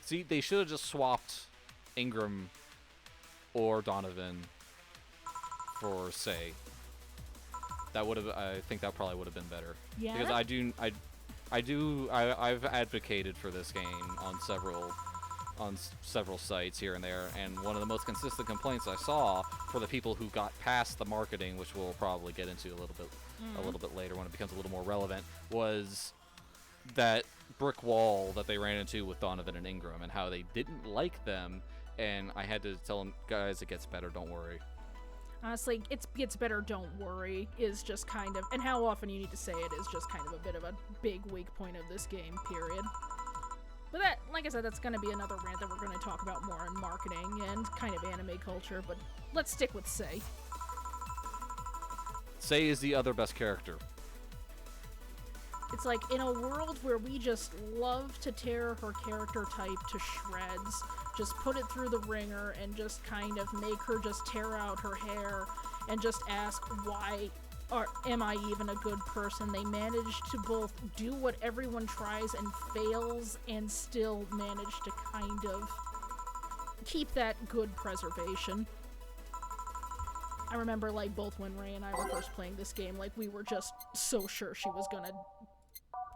See, they should have just swapped Ingram or Donovan for Sei. That would have, I think that probably would have been better. Yeah. Because I've advocated for this game on several sites here and there, and one of the most consistent complaints I saw for the people who got past the marketing, which we'll probably get into a little bit later when it becomes a little more relevant, was that brick wall that they ran into with Donovan and Ingram and how they didn't like them, and I had to tell them, guys, it gets better, don't worry. Honestly, it gets better, don't worry, is just kind of, and how often you need to say it is just kind of a bit of a big weak point of this game, period. But that, like I said, that's going to be another rant that we're going to talk about more in marketing and kind of anime culture, but let's stick with Sei. Sei is the other best character. It's like, in a world where we just love to tear her character type to shreds, just put it through the ringer and just kind of make her just tear out her hair and just ask, why am I even a good person? They manage to both do what everyone tries and fails and still manage to kind of keep that good preservation. I remember, like, both when Ray and I were first playing this game, like, we were just so sure she was gonna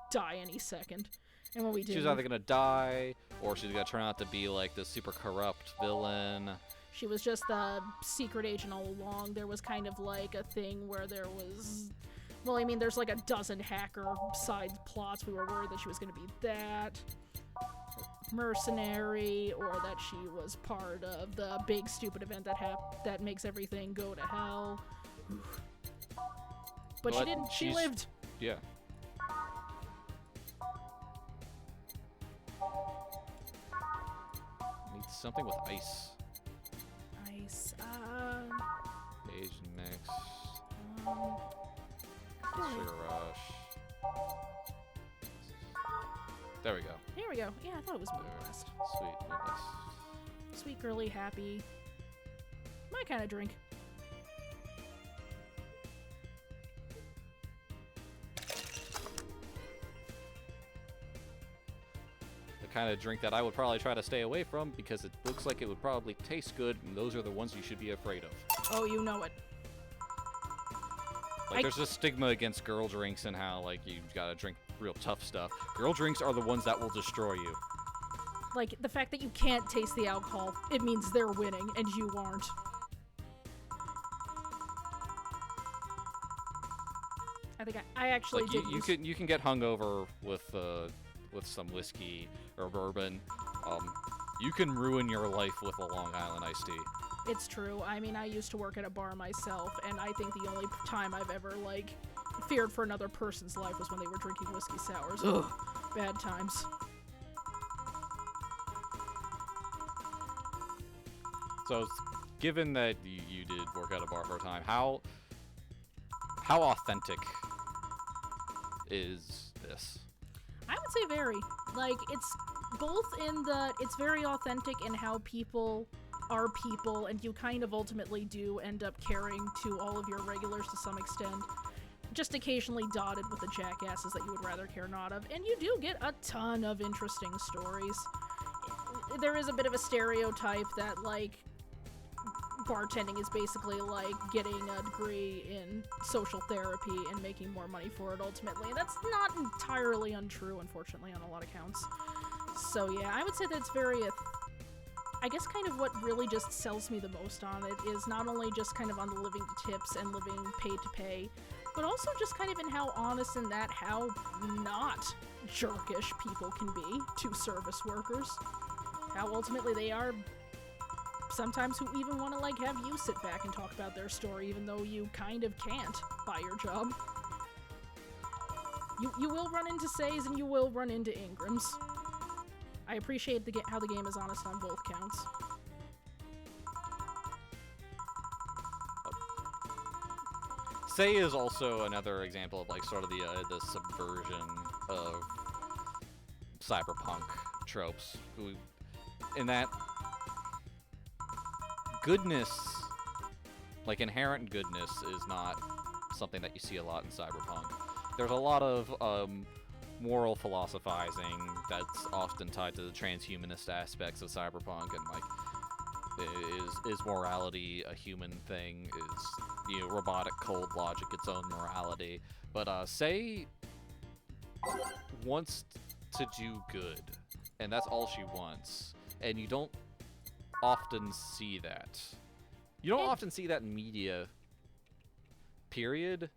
die any second. And when we did, She was either gonna die, or she's gonna turn out to be, like, the super corrupt villain. she was just the secret agent all along. There was kind of, like, a thing where there was... Well, I mean, there's, like, a dozen hacker side plots. We were worried that she was gonna be that mercenary, or that she was part of the big stupid event that makes everything go to hell. But she didn't. She lived. Yeah. Needs something with ice. Ice. Asian mix. Oh. Sugar rush. There we go. Here we go. Yeah, I thought it was Midwest. Sweet goodness. Sweet, girly, happy. My kind of drink. The kind of drink that I would probably try to stay away from because it looks like it would probably taste good, and those are the ones you should be afraid of. Oh, you know it. Like, there's a stigma against girl drinks and how, like, you gotta drink real tough stuff. Girl drinks are the ones that will destroy you. Like, the fact that you can't taste the alcohol, it means they're winning, and you aren't. I think I actually like, did you can get hungover with some whiskey or bourbon. You can ruin your life with a Long Island iced tea. It's true. I mean, I used to work at a bar myself, and I think the only time I've ever, like, feared for another person's life was when they were drinking whiskey sours. Ugh, bad times. So, given that you did work at a bar for a time, how authentic is this? I would say very. Like, it's both in that it's very authentic in how people are people, and you kind of ultimately do end up caring to all of your regulars to some extent, just occasionally dotted with the jackasses that you would rather care not of, and you do get a ton of interesting stories. There is a bit of a stereotype that, like, bartending is basically like getting a degree in social therapy and making more money for it ultimately, and that's not entirely untrue, unfortunately, on a lot of counts. So yeah, I would say that's very, I guess kind of what really just sells me the most on it is not only just kind of on the living to tips and living paid to pay, but also just kind of in how honest in that how not jerkish people can be to service workers. How ultimately they are sometimes who even want to, like, have you sit back and talk about their story, even though you kind of can't by your job. You will run into Seis and you will run into Ingrams. I appreciate how the game is honest on both counts. Sei is also another example of, like, sort of the subversion of cyberpunk tropes. In that goodness, like inherent goodness, is not something that you see a lot in cyberpunk. There's a lot of moral philosophizing that's often tied to the transhumanist aspects of cyberpunk, and like, is morality a human thing? Is, you know, robotic cold logic its own morality? But Sei wants to do good, and that's all she wants. And you don't often see that. You don't often see that in media, period.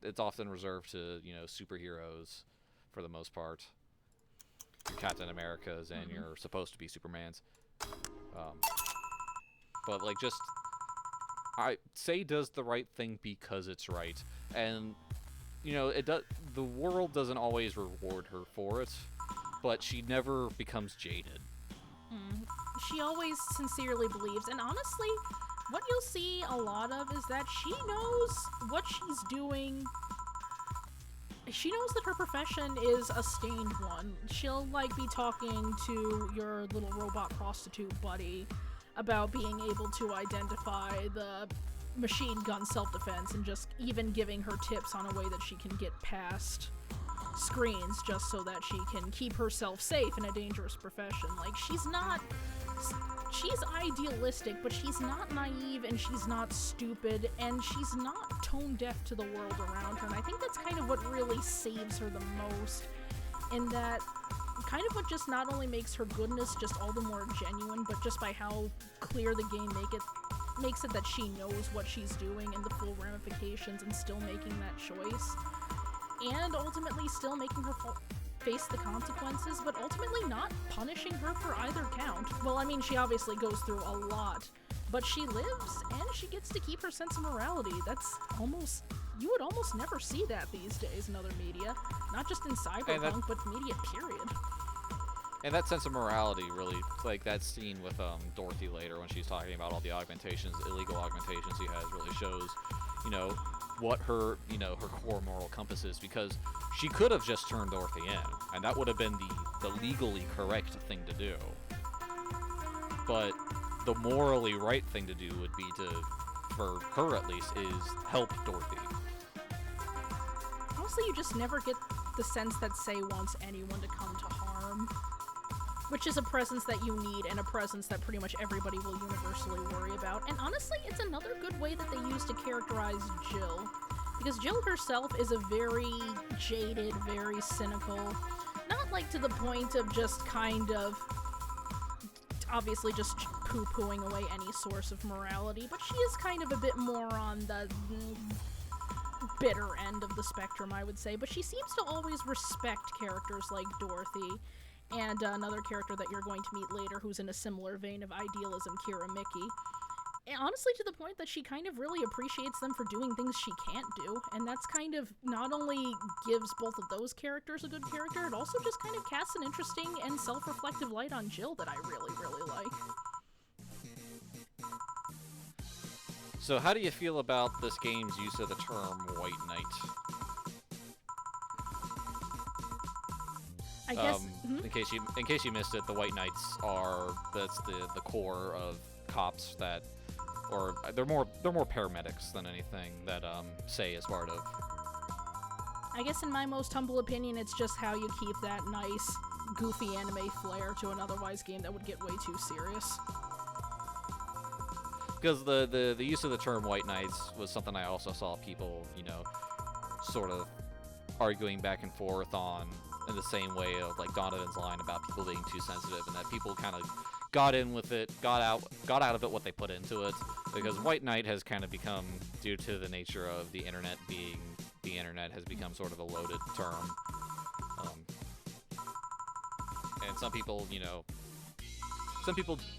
It's often reserved to, you know, superheroes for the most part. Your Captain Americas and you're supposed to be Supermans. But like, just Sei does the right thing because it's right, and you know, the world doesn't always reward her for it, but she never becomes jaded. She always sincerely believes, and honestly, what you'll see a lot of is that she knows what she's doing. She knows that her profession is a stained one. She'll, like, be talking to your little robot prostitute buddy about being able to identify the machine gun self-defense, and just even giving her tips on a way that she can get past screens just so that she can keep herself safe in a dangerous profession. Like, she's idealistic, but she's not naive, and she's not stupid, and she's not tone deaf to the world around her. And I think that's kind of what really saves her the most, in that kind of what just not only makes her goodness just all the more genuine, but just by how clear the game makes it that she knows what she's doing and the full ramifications, and still making that choice, and ultimately still making her face the consequences, but ultimately not punishing her for either count. Well, I mean, she obviously goes through a lot, but she lives, and she gets to keep her sense of morality. That's almost... You would almost never see that these days in other media. Not just in cyberpunk, but media, period. And that sense of morality, really, like that scene with Dorothy later when she's talking about all the augmentations, illegal augmentations he has, really shows, you know, what her, you know, her core moral compass is, because she could have just turned Dorothy in, and that would have been the legally correct thing to do. But the morally right thing to do would be to, for her at least, is help Dorothy. Honestly, you just never get the sense that Sei wants anyone to come to harm, which is a presence that you need, and a presence that pretty much everybody will universally worry about. And honestly, it's another good way that they use to characterize Jill, because Jill herself is a very jaded, very cynical, not like to the point of just kind of obviously just poo-pooing away any source of morality, but she is kind of a bit more on the bitter end of the spectrum, I would say. But she seems to always respect characters like Dorothy, and another character that you're going to meet later who's in a similar vein of idealism, Kira Mickey. And honestly, to the point that she kind of really appreciates them for doing things she can't do, and that's kind of not only gives both of those characters a good character, it also just kind of casts an interesting and self-reflective light on Jill that I really, really like. So how do you feel about this game's use of the term White Knight? I guess, in case you missed it, the White Knights that's the core of cops that, or they're more paramedics than anything that Sei is part of. I guess in my most humble opinion, it's just how you keep that nice, goofy anime flair to an otherwise game that would get way too serious. Because the use of the term White Knights was something I also saw people, you know, sort of arguing back and forth on, in the same way of like Donovan's line about people being too sensitive, and that people kind of got in with it, got out of it what they put into it, because White Knight has kind of become, due to the nature of the internet being the internet, has become sort of a loaded term. And some people, you know,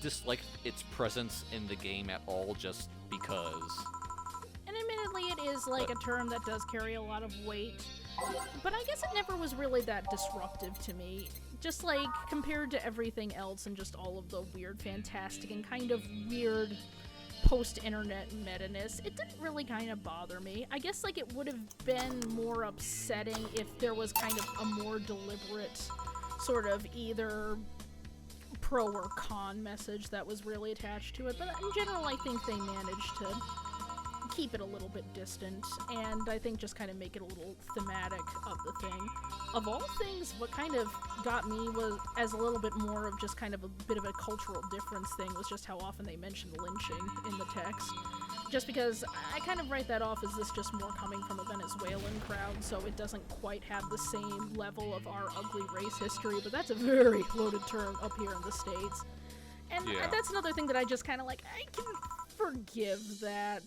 dislike its presence in the game at all just because. And admittedly, it is like a term that does carry a lot of weight, but I guess it never was really that disruptive to me. Just like, compared to everything else and just all of the weird, fantastic, and kind of weird post-internet meta-ness, it didn't really kind of bother me. I guess like it would have been more upsetting if there was kind of a more deliberate sort of either pro or con message that was really attached to it, but in general I think they managed to keep it a little bit distant, and I think just kind of make it a little thematic of the thing. Of all things, what kind of got me was as a little bit more of just kind of a bit of a cultural difference thing was just how often they mentioned lynching in the text. Just because I kind of write that off as this just more coming from a Venezuelan crowd, so it doesn't quite have the same level of our ugly race history, but that's a very loaded term up here in the States. And that's another thing that I just kind of like, I can forgive that.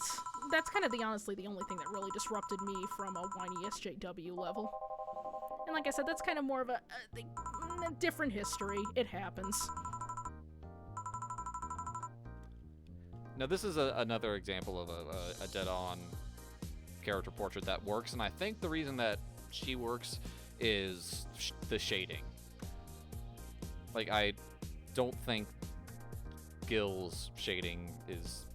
That's kind of honestly the only thing that really disrupted me from a whiny SJW level. And like I said, that's kind of more of a different history. It happens. Now, this is another example of a dead-on character portrait that works, and I think the reason that she works is the shading. Like, I don't think Gil's shading is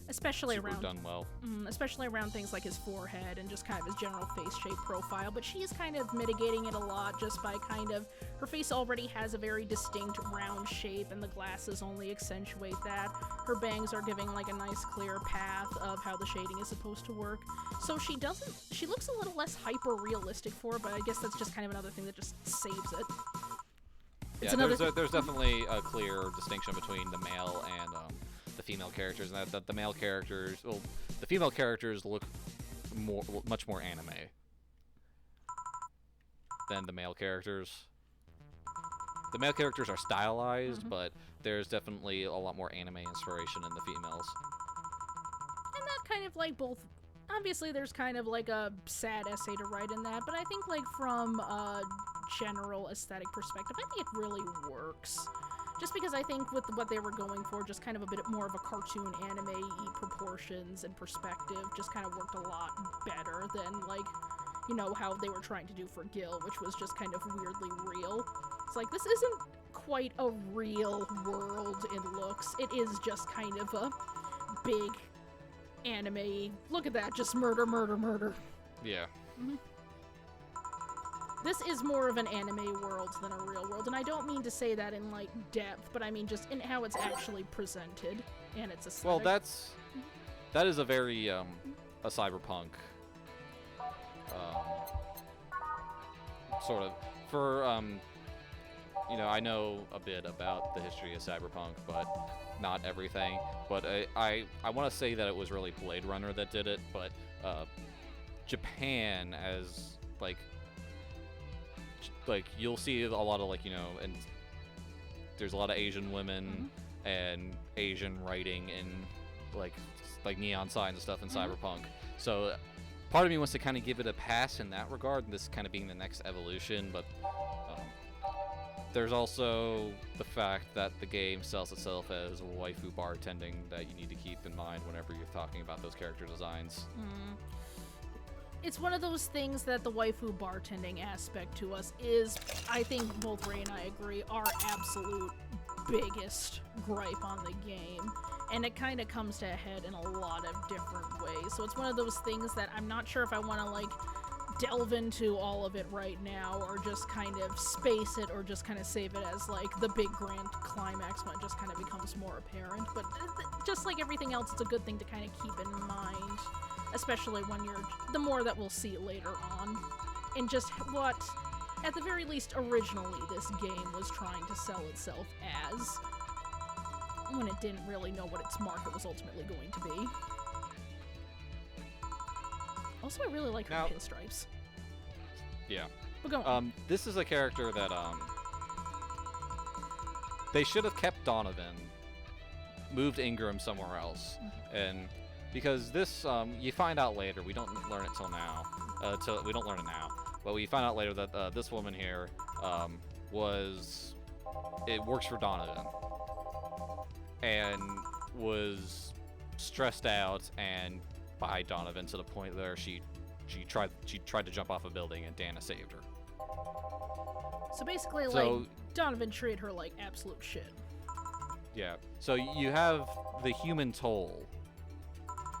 especially super around done well. Especially around things like his forehead and just kind of his general face shape profile, but she's kind of mitigating it a lot just by kind of her face already has a very distinct round shape and the glasses only accentuate that. Her bangs are giving like a nice clear path of how the shading is supposed to work. So she looks a little less hyper realistic for it, but I guess that's just kind of another thing that just saves it. Yeah, there's definitely a clear distinction between the male and the female characters, and that the male characters, well, the female characters look much more anime than the male characters. The male characters are stylized, but there's definitely a lot more anime inspiration in the females. And that kind of like both. Obviously, there's kind of like a sad essay to write in that, but I think like from a general aesthetic perspective, I think it really works. Just because I think with what they were going for, just kind of a bit more of a cartoon anime-y proportions and perspective just kind of worked a lot better than like, you know, how they were trying to do for Gil, which was just kind of weirdly real. It's like, this isn't quite a real world in looks. It is just kind of a big anime. Look at that, just murder, murder, murder. Yeah. This is more of an anime world than a real world, and I don't mean to say that in like depth, but I mean just in how it's actually presented and its aesthetic. Well, that is a very a cyberpunk sort of for you know, I know a bit about the history of cyberpunk, but not everything. But I want to say that it was really Blade Runner that did it, but Japan as like you'll see a lot of like, you know, and there's a lot of Asian women and Asian writing and like neon signs and stuff in cyberpunk. So part of me wants to kind of give it a pass in that regard, and this kind of being the next evolution, but there's also the fact that the game sells itself as waifu bartending that you need to keep in mind whenever you're talking about those character designs. It's one of those things that the waifu bartending aspect to us is, I think both Ray and I agree, our absolute biggest gripe on the game. And it kind of comes to a head in a lot of different ways. So it's one of those things that I'm not sure if I want to like delve into all of it right now, or just kind of space it, or just kind of save it as like the big grand climax when it just kind of becomes more apparent. But just like everything else, it's a good thing to kind of keep in mind, especially when you're, the more that we'll see later on, and just what, at the very least originally, this game was trying to sell itself as, when it didn't really know what its market was ultimately going to be. Also, I really like her pinstripes. Yeah. But go on. This is a character that they should have kept Donovan, moved Ingram somewhere else, and because this you find out later. We don't learn it till now. We don't learn it now, but we find out later that this woman here works for Donovan and was stressed out and by Donovan to the point where she tried to jump off a building and Dana saved her. So basically, like, Donovan treated her like absolute shit. Yeah. So you have the human toll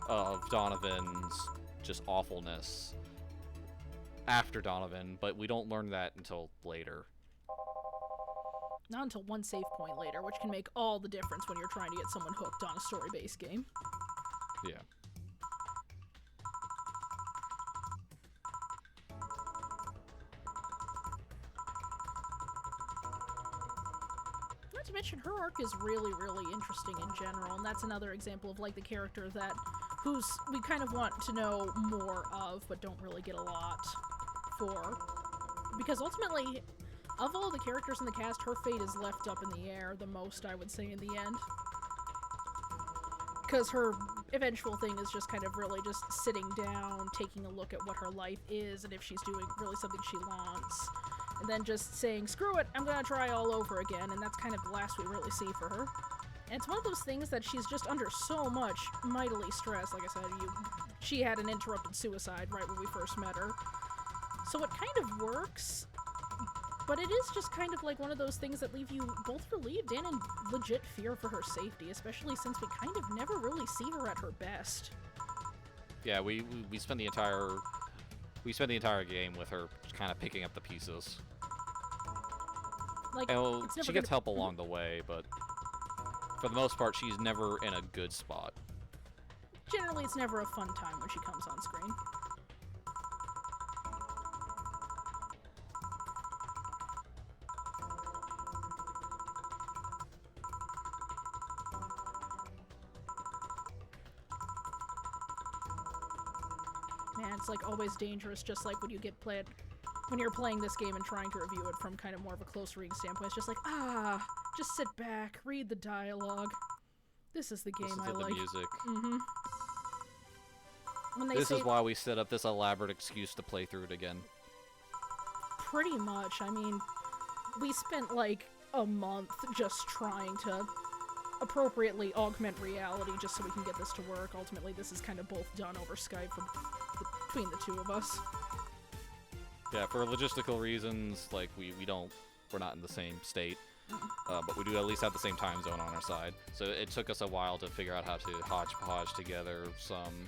of Donovan's just awfulness after Donovan, but we don't learn that until later. Not until one save point later, which can make all the difference when you're trying to get someone hooked on a story-based game. Yeah. not to mention her arc is really, really interesting in general, and that's another example of like the character that we kind of want to know more of, but don't really get a lot for. Because ultimately, of all the characters in the cast, her fate is left up in the air the most, I would say, in the end. Because her eventual thing is just kind of really just sitting down, taking a look at what her life is, and if she's doing really something she wants. And then just saying, screw it, I'm gonna try all over again, and that's kind of the last we really see for her. And it's one of those things that she's just under so much mightily stress. Like I said, she had an interrupted suicide right when we first met her. So it kind of works, but it is just kind of like one of those things that leave you both relieved and in legit fear for her safety, especially since we kind of never really see her at her best. Yeah, we spend the entire game with her kind of picking up the pieces. Like, and she gets help along the way, but for the most part, she's never in a good spot. Generally, it's never a fun time when she comes on screen. Man, it's like always dangerous, just like when you're playing this game and trying to review it from kind of more of a close reading standpoint. It's just like, just sit back, read the dialogue. This is the game I like. Listen to the music. Mm-hmm. This is why we set up this elaborate excuse to play through it again. Pretty much. I mean, we spent like a month just trying to appropriately augment reality just so we can get this to work. Ultimately, this is kind of both done over Skype between the two of us. Yeah, for logistical reasons, like we're not in the same state, but we do at least have the same time zone on our side. So it took us a while to figure out how to hodgepodge together some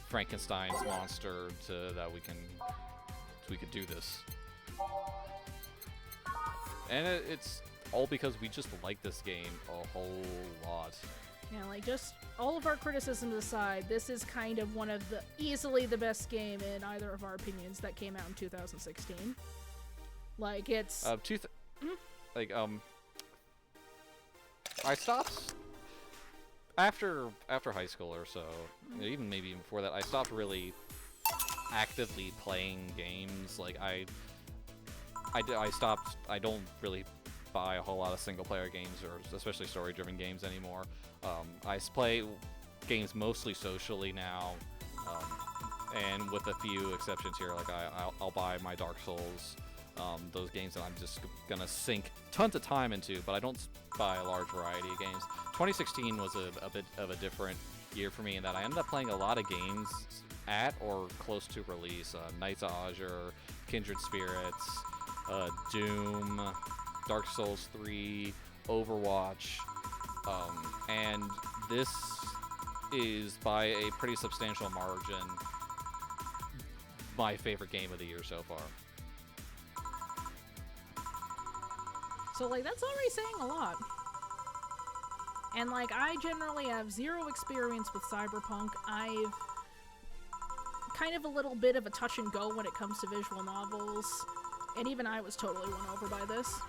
Frankenstein's monster that we could do this. And it's all because we just like this game a whole lot. Yeah, like, just all of our criticisms aside, this is kind of one of easily the best game in either of our opinions that came out in 2016. Like, it's... I stopped... After high school or so, even maybe even before that, I stopped really actively playing games. Like, I don't really buy a whole lot of single-player games, or especially story-driven games anymore. I play games mostly socially now, and with a few exceptions here, like I'll buy my Dark Souls, those games that I'm just gonna sink tons of time into, but I don't buy a large variety of games. 2016 was a bit of a different year for me in that I ended up playing a lot of games at or close to release. Knights of Azure, Kindred Spirits, Doom, Dark Souls 3, Overwatch, and this is by a pretty substantial margin my favorite game of the year so far. So, like, that's already saying a lot. And, like, I generally have zero experience with Cyberpunk. I've kind of a little bit of a touch and go when it comes to visual novels, and even I was totally won over by this.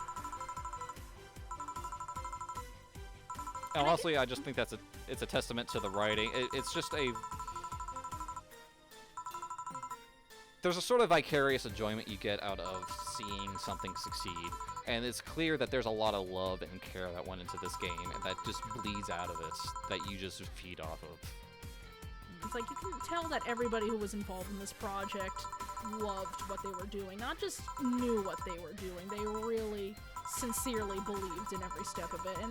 And honestly, I just think it's a testament to the writing. It's just there's a sort of vicarious enjoyment you get out of seeing something succeed, and it's clear that there's a lot of love and care that went into this game, and that just bleeds out of it, that you just feed off of. It's like you can tell that everybody who was involved in this project loved what they were doing, not just knew what they were doing. They really sincerely believed in every step of it, and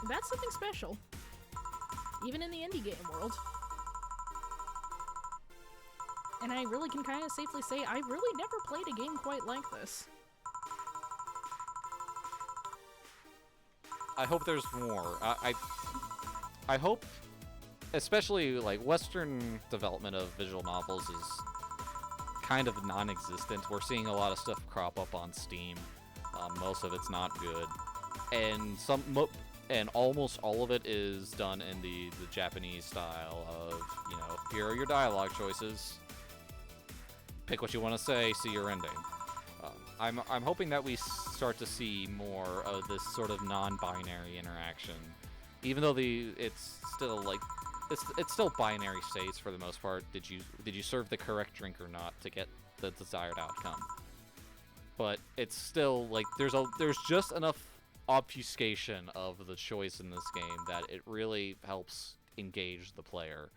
that's something special, even in the indie game world. And I really can kind of safely say I really never played a game quite like this. I hope there's more. I hope, especially like Western development of visual novels is kind of non-existent. We're seeing a lot of stuff crop up on Steam. Most of it's not good, and almost all of it is done in the Japanese style of, you know, here are your dialogue choices. Pick what you want to say, see your ending. I'm hoping that we start to see more of this sort of non-binary interaction, even though it's still like it's still binary states for the most part. Did you serve the correct drink or not to get the desired outcome? But it's still like there's just enough obfuscation of the choice in this game that it really helps engage the player.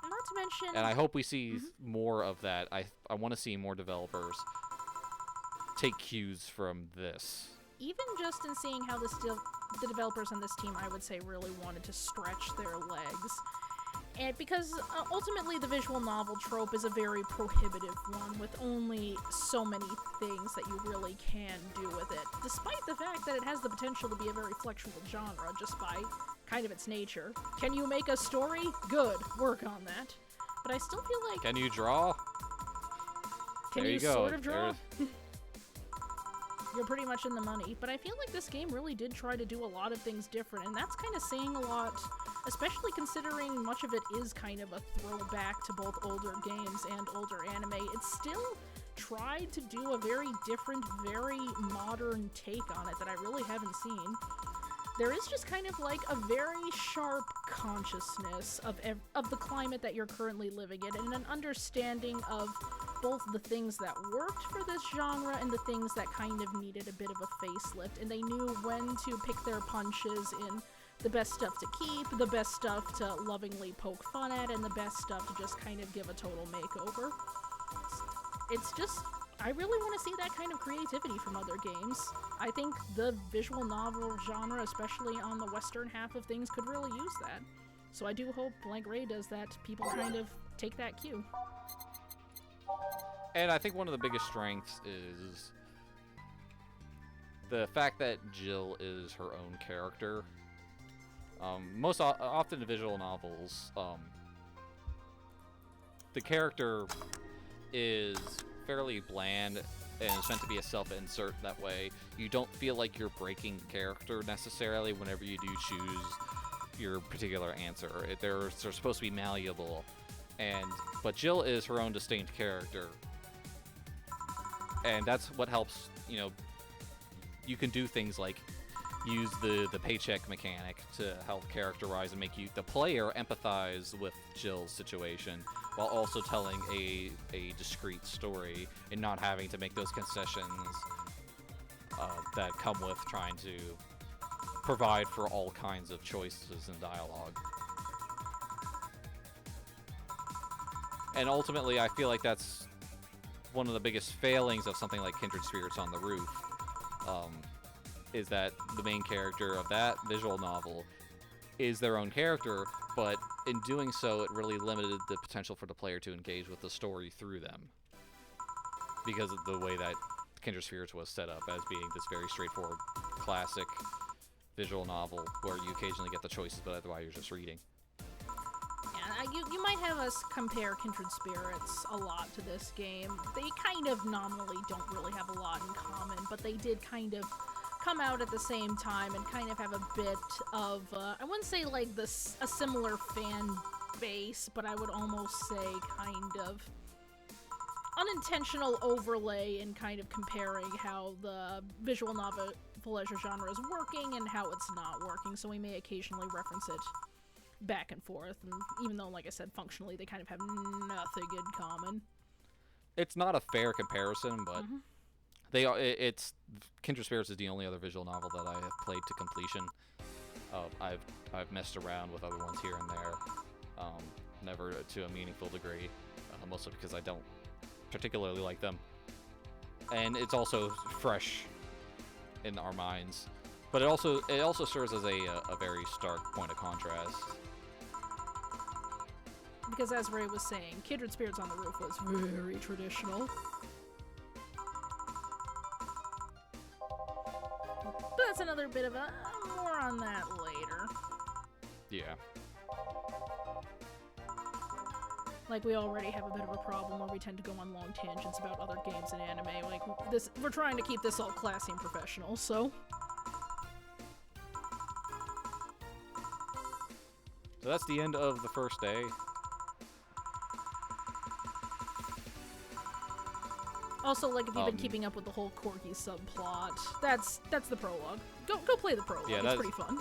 Not to mention, And I hope we see more of that. I want to see more developers take cues from this. even just in seeing how the developers on this team, I would say, really wanted to stretch their legs. And because ultimately the visual novel trope is a very prohibitive one with only so many things that you really can do with it, despite the fact that it has the potential to be a very flexible genre just by kind of its nature. Can you make a story? Good. Work on that. But I still feel like... Can you draw? Can there you go. sort of draw? You're pretty much in the money. But I feel like this game really did try to do a lot of things different, and that's kind of saying a lot, especially considering much of it is kind of a throwback to both older games and older anime. It still tried to do a very different, very modern take on it that I really haven't seen. There is just kind of like a very sharp consciousness of the climate that you're currently living in, and an understanding of both the things that worked for this genre and the things that kind of needed a bit of a facelift, and they knew when to pick their punches in the best stuff to keep, the best stuff to lovingly poke fun at, and the best stuff to just kind of give a total makeover. It's just... I really want to see that kind of creativity from other games. I think the visual novel genre, especially on the western half of things, could really use that. So I do hope, like Ray does, that people kind of take that cue. And I think one of the biggest strengths is the fact that Jill is her own character. Most often in visual novels, the character is fairly bland and it's meant to be a self-insert that way. You don't feel like you're breaking character necessarily whenever you do choose your particular answer. They're supposed to be malleable, but Jill is her own distinct character, and that's what helps. You know, you can do things like use the paycheck mechanic to help characterize and make the player empathize with Jill's situation, while also telling a discrete story and not having to make those concessions that come with trying to provide for all kinds of choices in dialogue. And ultimately, I feel like that's one of the biggest failings of something like Kindred Spirits on the Roof, is that the main character of that visual novel is their own character, but in doing so, it really limited the potential for the player to engage with the story through them, because of the way that Kindred Spirits was set up as being this very straightforward, classic visual novel where you occasionally get the choices, but otherwise you're just reading. Yeah, you might have us compare Kindred Spirits a lot to this game. They kind of nominally don't really have a lot in common, but they did kind of come out at the same time and kind of have a bit of, I wouldn't say like a similar fan base, but I would almost say kind of unintentional overlay in kind of comparing how the visual novel as a genre is working and how it's not working, so we may occasionally reference it back and forth, and even though, like I said, functionally they kind of have nothing in common. It's not a fair comparison, but it's Kindred Spirits is the only other visual novel that I have played to completion. I've messed around with other ones here and there, never to a meaningful degree, mostly because I don't particularly like them, and it's also fresh in our minds. But it also serves as a very stark point of contrast. Because as Ray was saying, Kindred Spirits on the Roof was very traditional. But that's another bit of more on that later. Yeah. Like, we already have a bit of a problem where we tend to go on long tangents about other games and anime. Like, we're trying to keep this all classy and professional, so... So that's the end of the first day. Also, like, if you've been keeping up with the whole Corgi subplot, that's the prologue. Go play the prologue. Yeah, it's pretty fun.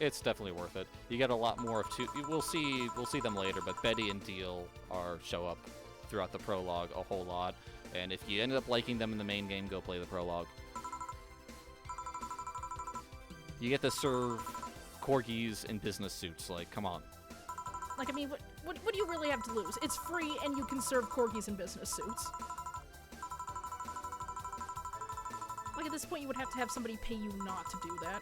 It's definitely worth it. You get a lot more of two. We'll see them later, but Betty and Deal show up throughout the prologue a whole lot. And if you ended up liking them in the main game, go play the prologue. You get to serve corgis in business suits. Like, come on. Like, I mean, what do you really have to lose? It's free, and you can serve corgis in business suits. Like, at this point, you would have to have somebody pay you not to do that.